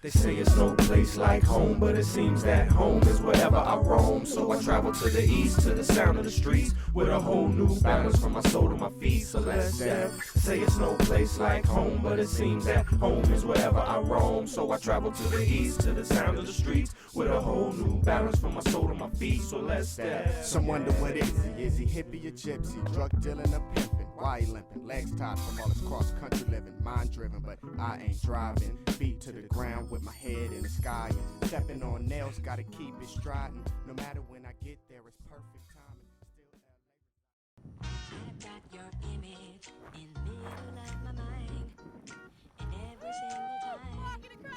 They say it's no place like home, but it seems that home is wherever I roam. So I travel to the east, to the sound of the streets, with a whole new balance from my soul to my feet. So let's say it's no place like home, but it seems that home is wherever I roam. So I travel to the east, to the sound of the streets, with a whole new balance from my soul to my feet. So let's step. Some wonder what is he hippie or gypsy, drug dealing or pimping? Why he limping? Legs tied from all his cross-country living, mind driven, but I ain't driving. Feet to the ground with my head in the sky, and stepping on nails, gotta keep it striding. No matter when I get there, it's perfect timing. I've got your image in the middle of my mind, and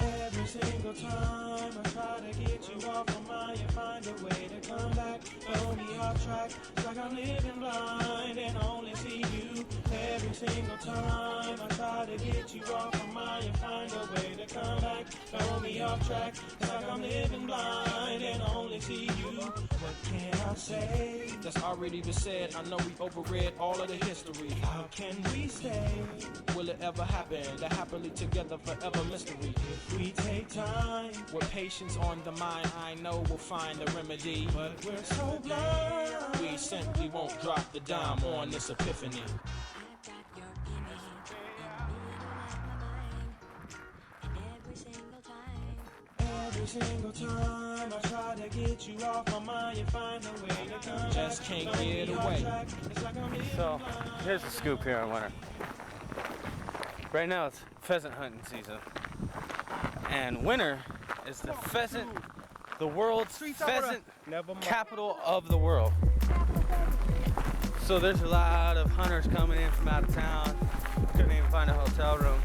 every single time I try to get you off my mind, you find a way to come back, throw me off track. It's like I'm living blind and only see you. Every single time I try to get you off my mind, you find a way to come back, throw me off track. It's like I'm living blind and only see you. What can I say? That's already been said. I know we overread all of the history. How can we stay? Will it ever happen? The happily together forever mystery. If we take time, With patience on the mind, I know we'll find the remedy. but we're so blind. We simply won't drop the dime on this epiphany. I've got your image in the middle of my mind, and every single time I try to get you off my mind, you find a way to come Just back, can't throw get me off away. track. It's like I'm living So, blind. here's the scoop here in winter. Right now it's pheasant hunting season. And winter is the world's pheasant capital of the world. So there's a lot of hunters coming in from out of town. Couldn't even find a hotel room.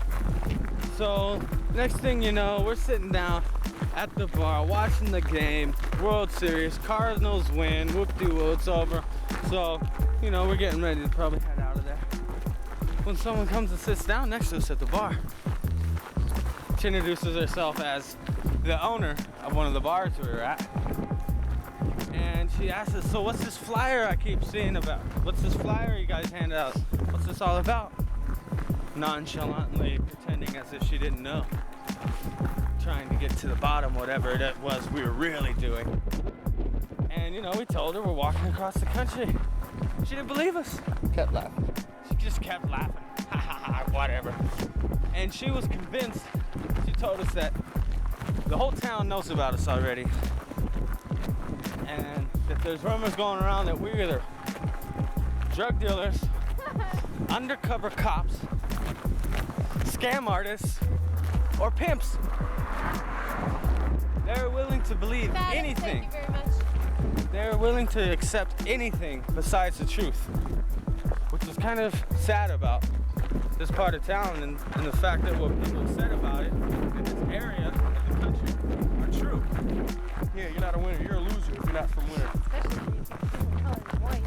So next thing you know, we're sitting down at the bar watching the game, World Series, Cardinals win, whoop-de-woo, it's over. So, you know, we're getting ready to probably head out of there, when someone comes and sits down next to us at the bar. She introduces herself as the owner of one of the bars we were at. And she asks us, so what's this flyer I keep seeing about? What's this flyer you guys handed out? What's this all about? Nonchalantly pretending as if she didn't know. Trying to get to the bottom, whatever it was we were really doing. And you know, we told her we're walking across the country. She didn't believe us. Kept laughing. She just kept laughing. Ha ha ha, whatever. And she was convinced, she told us that the whole town knows about us already. And that there's rumors going around that we're either drug dealers, undercover cops, scam artists, or pimps. They're willing to believe anything. Thank you very much. They're willing to accept anything besides the truth, which is kind of sad about this part of town and the fact that what people said about it in this area of the country are true. Yeah, you're not a winner. You're a loser if you're not from winter. Especially if you color white.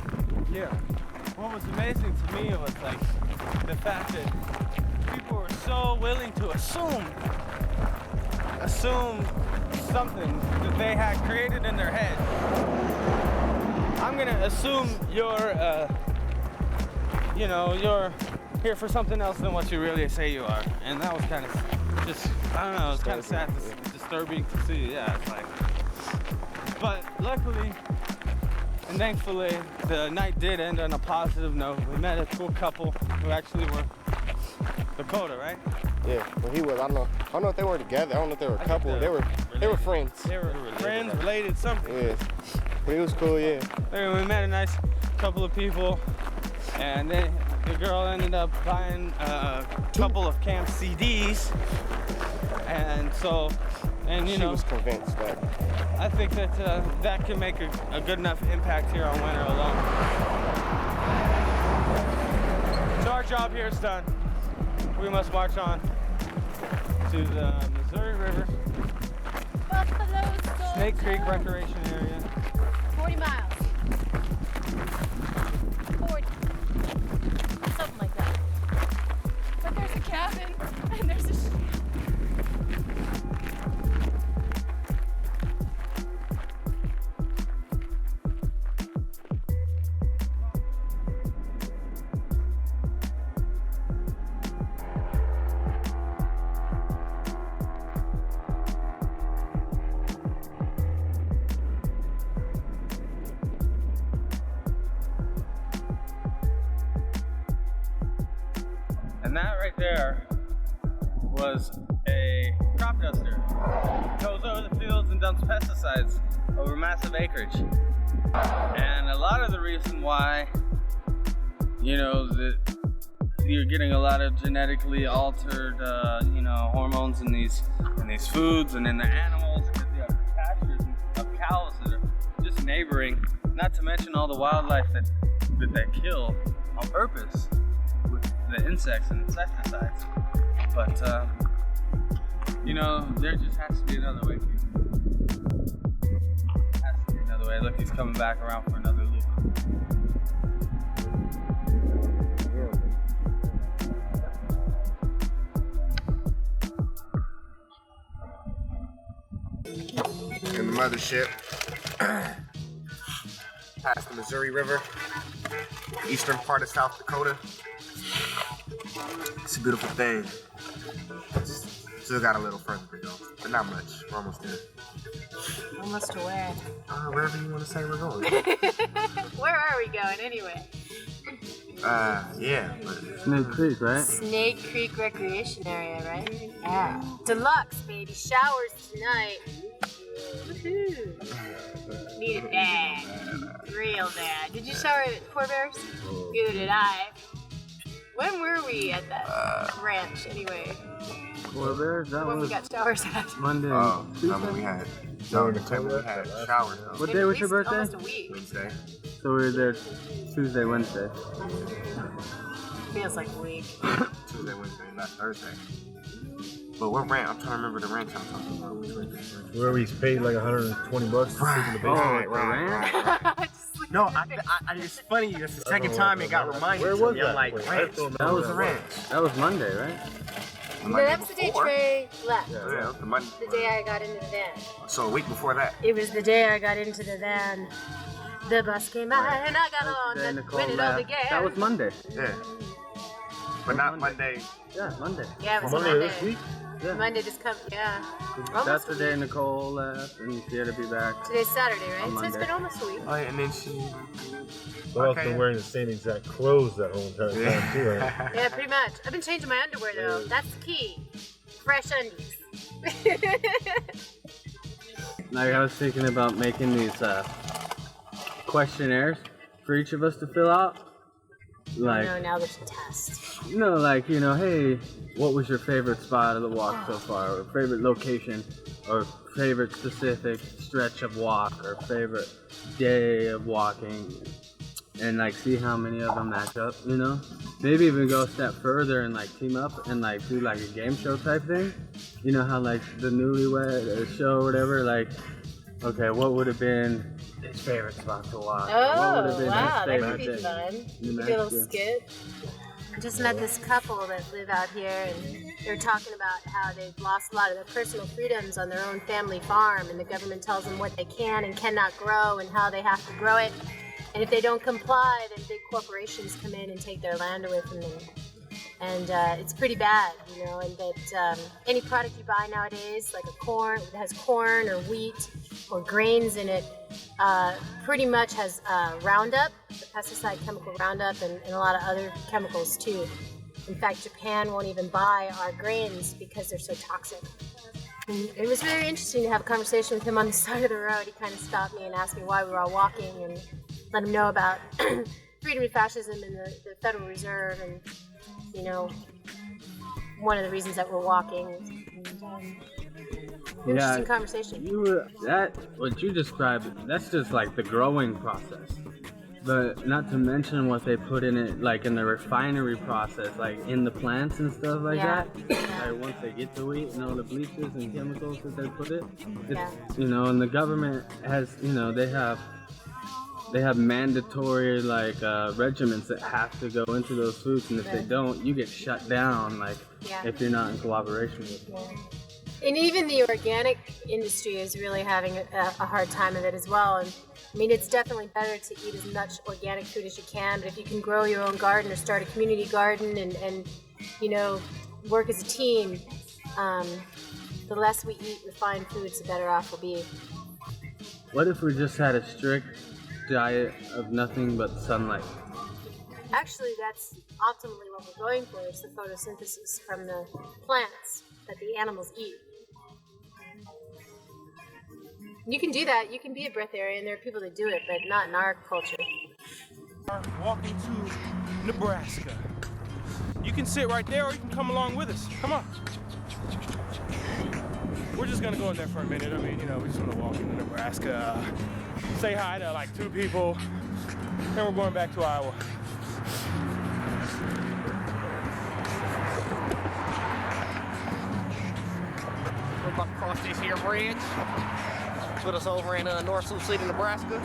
Yeah. What was amazing to me was like the fact that people were so willing to assume something that they had created in their head. I'm gonna assume you're here for something else than what you really say you are. And that was kind of just, I don't know, it's kind of sad, disturbing to see. Yeah, it's like, but luckily and thankfully, the night did end on a positive note. We met a cool couple who actually were Dakota, right? Yeah, well, he was. I don't know if they were together. I don't know if they were a couple. They were friends. They were friends, related, something. Yeah, but it was cool. Yeah. Anyway, we met a nice couple of people, and then the girl ended up buying a couple of camp CDs, and you She know, was convinced that. I think that that can make a good enough impact here on winter alone. So our job here is done. We must march on to the Missouri River, Buffalo Soldier. Snake Creek Recreation Area. 40 miles. 40. Something like that. But there's a cabin and there's a And that right there was a crop duster. It goes over the fields and dumps pesticides over massive acreage. And a lot of the reason why, you know, that you're getting a lot of genetically altered, you know, hormones in these foods and in the animals, because you have pastures of cows that are just neighboring. Not to mention all the wildlife that they kill on purpose with the insects and insecticides. But you know, there just has to be another way. Has to be another way. Look, he's coming back around for another loop. In the mothership, past the Missouri River, eastern part of South Dakota. It's a beautiful thing. Still got a little further to go, but not much. We're almost there. Almost to where? Wherever you want to say we're going. Where are we going anyway? Yeah. But Snake Creek, right? Snake Creek Recreation Area, right? Yeah. Deluxe, baby. Showers tonight. Woohoo. Need a dad. Real dad. Did you shower at Four Bears? Neither did I. When were we at that ranch anyway? Four Bears? That When was we got showers at? Monday. when we had showers. What day was your birthday? Almost a week. Wednesday. So we were there Tuesday, Wednesday. Feels like a week. Tuesday, Wednesday, last Thursday. But what ranch? I'm trying to remember the ranch I'm talking about. Which ranch? Where we paid like $120 to sleep in the basement. Right. No, I it's funny. It's the second time it got reminded. Where was to me. I'm that like, place? ranch. That was a ranch. That was Monday, right? No, that was the day Trey left. Yeah, that was the Monday. The day I got into the van. So a week before that. It was the day I got into the van. The bus came by and I got on. Then Then Nicole when it all left. began. That was Monday. Yeah. But not Monday. Yeah, Monday. Yeah, it was Monday Monday. this week? Yeah. Monday just come. Yeah. That's Almost the a day week. Nicole left, and she had to be back. Today's Saturday, right? On So it's Monday. been almost a week. Oh, yeah, and then she. So I've been wearing the same exact clothes that whole entire time too, right? Yeah, pretty much. I've been changing my underwear though. That's the key. Fresh undies. Like I was thinking about making these questionnaires for each of us to fill out. Like, No, now there's a test. you know, like, you know, hey, what was your favorite spot of the walk so far, or favorite location, or favorite specific stretch of walk, or favorite day of walking, and like see how many of them match up, you know? Maybe even go a step further and like team up and like do like a game show type thing. You know how like the Newlywed show or whatever, like, okay, what would have been his favorite spot to walk? What would have Oh, been wow, his that favorite could be day? fun. You You know, do a little yeah. skit. I just met this couple that live out here, and they're talking about how they've lost a lot of their personal freedoms on their own family farm, and the government tells them what they can and cannot grow and how they have to grow it. And if they don't comply, then big corporations come in and take their land away from them. And it's pretty bad, you know, and that any product you buy nowadays, like a corn, that has corn or wheat or grains in it, pretty much has Roundup, the pesticide chemical Roundup, and a lot of other chemicals too. In fact, Japan won't even buy our grains because they're so toxic. And it was very interesting to have a conversation with him on the side of the road. He kind of stopped me and asked me why we were all walking and let him know about freedom and fascism and the Federal Reserve and, you know, one of the reasons that we're walking. Interesting conversation. What you described, that's just like the growing process. But not to mention what they put in it, like in the refinery process, like in the plants and stuff like Yeah. that. Like once they get the wheat and all the bleaches and chemicals that they put it, Yeah. you know, and the government has, you know, they have mandatory like regimens that have to go into those foods, and if they don't, you get shut down. Like Yeah. if you're not in collaboration with them. And even the organic industry is really having a hard time of it as well. And I mean, it's definitely better to eat as much organic food as you can, but if you can grow your own garden or start a community garden and you know, work as a team, the less we eat refined foods, the better off we'll be. What if we just had a strict diet of nothing but sunlight? Actually, that's optimally what we're going for, is the photosynthesis from the plants that the animals eat. You can do that. You can be a breatharian. There are people that do it, but not in our culture. Walking to Nebraska. You can sit right there or you can come along with us. Come on. We're just gonna go in there for a minute. I mean, you know, we just wanna walk into Nebraska, say hi to like 2 people, then we're going back to Iowa. We're about to cross this here bridge. Put us over in North Sioux City, Nebraska.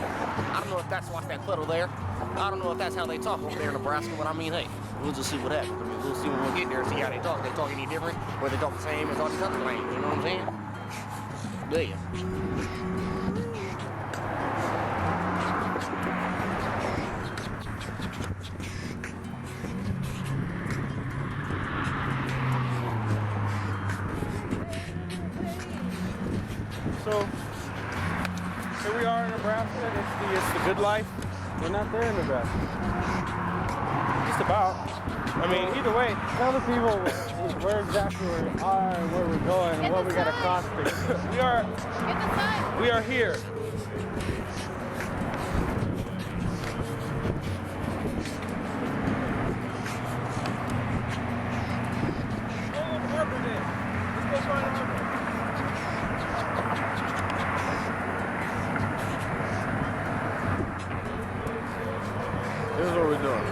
I don't know if that's what's that puddle there. I don't know if that's how they talk over there in Nebraska, but I mean, hey, we'll just see what happens. I mean, we'll see when we get there and see how they talk. They talk any different, or they talk the same as all these other languages, you know what I'm saying? Yeah. So, here we are in Nebraska. It's the good life. We're not there in Nebraska. Just about. I mean, either way. Tell the people where exactly we are and where we're going and what we gotta cross to. We are here. This is what we're doing.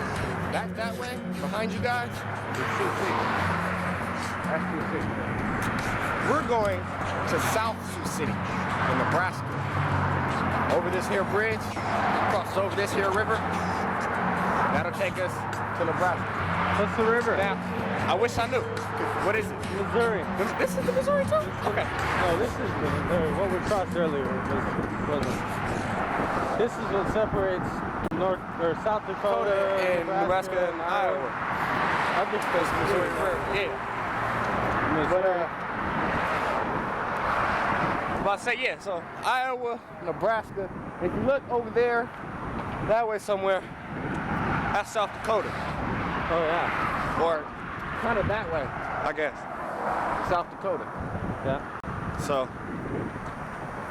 That way, behind you guys, is Sioux City. That's Sioux City. We're going to South Sioux City in Nebraska. Over this here bridge, cross over this here river. That'll take us to Nebraska. What's the river? Now, I wish I knew. What is it? Missouri. This is the Missouri too? Okay. No, this is the Missouri. What we crossed earlier wasn't. This is what separates North or South Dakota and Nebraska and Iowa. I think that's Missouri. Yeah. Missouri. I'm about to say, yeah, so Iowa, Nebraska. If you look over there, that way somewhere, that's South Dakota. Oh, yeah. Or kind of that way, I guess. South Dakota. Yeah. So,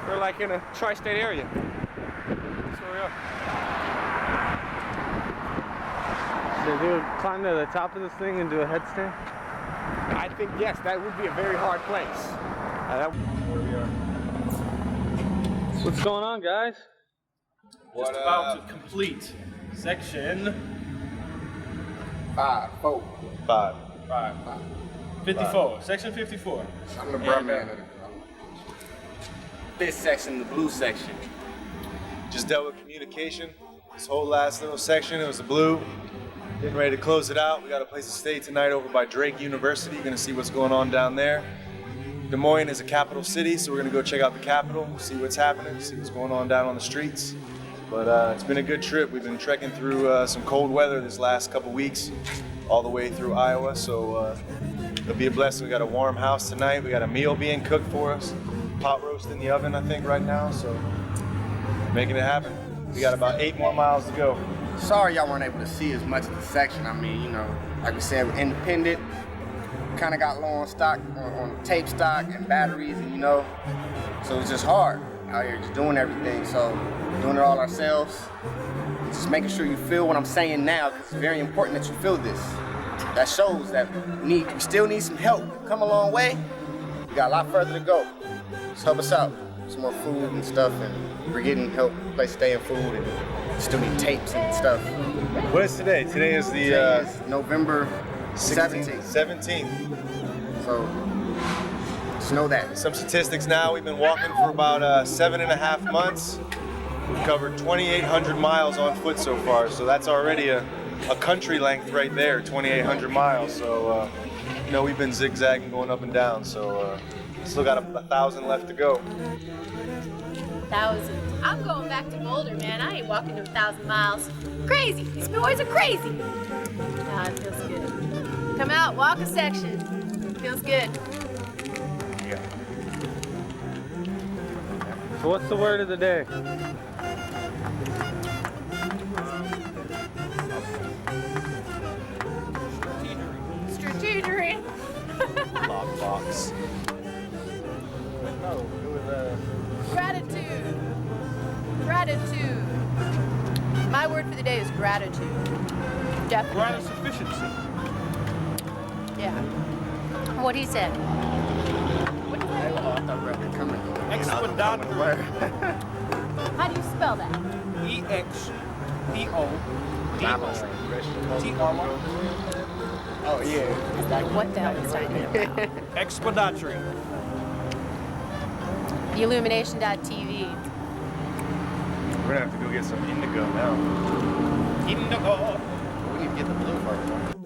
we're like in a tri-state area. That's where we are. Did you climb to the top of this thing and do a headstand? I think, yes, that would be a very hard place. What's going on, guys? Just about to complete section 54. Section 54. I'm the brown man of the this section, the blue section. Just dealt with communication. This whole last little section, it was the blue. Getting ready to close it out. We got a place to stay tonight over by Drake University. Gonna see what's going on down there. Des Moines is a capital city, so we're gonna go check out the capital, see what's happening, see what's going on down on the streets. But it's been a good trip. We've been trekking through some cold weather this last couple weeks, all the way through Iowa, so it'll be a blessing. We got a warm house tonight. We got a meal being cooked for us. Pot roast in the oven, I think, right now, so making it happen. We got about 8 more miles to go. Sorry y'all weren't able to see as much of the section. I mean, you know, like we said, we're independent. Kind of got low on stock, on tape stock and batteries, and you know, so it's just hard out here just doing everything. So doing it all ourselves, just making sure you feel what I'm saying now, because it's very important that you feel this. That shows that we still need some help. Come a long way. We got a lot further to go. Just help us out. Some more food and stuff, and we're getting help, place to stay and food, and still need tapes and stuff. What is today? Today is the Today is November 17th. 17th. So just know that. Some statistics now. We've been walking for about 7.5 months. We've covered 2,800 miles on foot so far, so that's already a country length right there, 2,800 miles. So, you know, we've been zigzagging, going up and down, so still got 1,000 left to go. 1,000. I'm going back to Boulder, man. I ain't walking to 1,000 miles. Crazy. These boys are crazy. Nah, it feels good. Come out, walk a section. Feels good. Yeah. So what's the word of the day? Lockbox. No, it was Gratitude. Gratitude. My word for the day is gratitude. Definitely. Gratitude sufficiency. Yeah. What he said. What do you say? I thought we were coming. Expeditory. How do you spell that? EXPO. Oh yeah. It's like, what the hell is that about? Expeditory. Illumination.tv. We're gonna have to go get some indigo now. Indigo. We need to get the blue part.